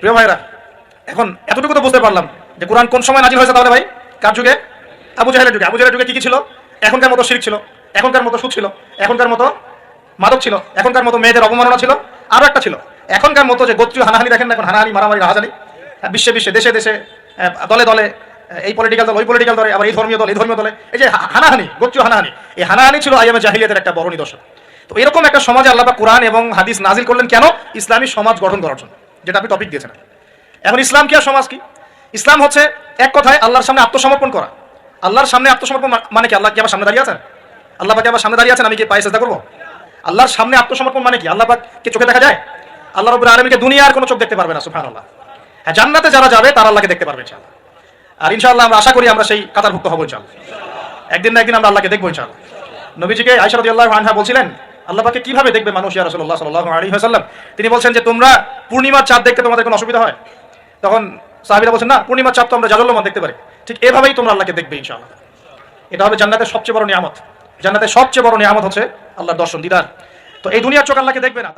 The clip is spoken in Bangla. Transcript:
প্রিয় ভাইরা, এখন এতটুকু তো বুঝতে পারলাম যে কোরআন কোন সময় নাজিল হয়েছে তাহলে ভাই? কার যুগে? আবু জাহেলের যুগে। আবু জাহেলের যুগে কি কি ছিল? এখনকার মতো শিরক ছিল, এখনকার মতো সুদ ছিল, এখনকার মতো মাদক ছিল, এখনকার মতো মেয়েদের অবমাননা ছিল, আরো একটা ছিল এখনকার মতো যে গোত্রীয় হানাহানি, দেখেন না এখন হানাহানি, মারামারি, রাহাজানি, বিশ্বে বিশ্বে, দেশে দেশে, দলে দলে, এই পলিটিক্যাল দল ওই পলিটিক্যাল দলে, আবার এই ধর্মীয় দল এই ধর্মীয় দলে, এই যে হানাহানি, গোত্রীয় হানাহানি, এই হানাহানি ছিল আইয়ামে জাহিলিয়াতের একটা বড় নিদর্শন। তো এরকম একটা সমাজে আল্লাহ পাক কোরআন এবং হাদিস নাজিল করলেন কেন? ইসলামী সমাজ গঠন করার জন্য, যেটা আপনি টপিক দিয়েছেন। এখন ইসলাম কি আর সমাজ কি? ইসলাম হচ্ছে এক কথায় আল্লাহর সামনে আত্মসমর্পণ করা। আল্লাহর সামনে আত্মসমর্পণ মানে কি? আল্লাহ কি আমার সামনে দাঁড়িয়ে আছেন? আল্লাহ পাক আমার সামনে দাঁড়িয়ে আছেন, আমি কি পায়ে সেজদা করবো? আল্লাহর সামনে আত্মসমর্পণ মানে কি? আল্লাহ পাককে চোখে দেখা যায়? আল্লাহ রাব্বুল আলামিনকে দুনিয়ার কোনো চোখ দেখতে পারবে না, সুবহানাল্লাহ। হ্যাঁ, জান্নাতে যারা যাবে তারা আল্লাহকে দেখতে পারবে ইনশাআল্লাহ। আর ইনশাআল্লাহ আমরা আশা করি আমরা সেই কাতারভুক্ত হব ইনশাআল্লাহ। একদিন না একদিন আমরা আল্লাহকে দেখবো ইনশাআল্লাহ। নবীজিকে আয়েশা রাদিয়াল্লাহু আনহা বলছিলেন, আল্লাহ পাককে কিভাবে দেখবে মানুষ ইয়া রাসূলুল্লাহ সাল্লাল্লাহু আলাইহি ওয়াসাল্লাম? তিনি বলছেন যে তোমরা পূর্ণিমার চাঁদ দেখতে তোমাদের কোনো অসুবিধা হয়? তখন সাহাবীরা বলছেন, না, পূর্ণিমার চাঁদ তো আমরা জাজল্যমান দেখতে পারি। ঠিক এভাবেই তোমরা আল্লাহকে দেখবে ইনশাআল্লাহ। এটা হবে জান্নাতের সবচেয়ে বড় নিয়ামত। জান্নাতের সবচেয়ে বড় নিয়ামত হচ্ছে আল্লাহর দর্শন, দিদার। তো এই দুনিয়ার চোখ আল্লাহকে দেখবে না।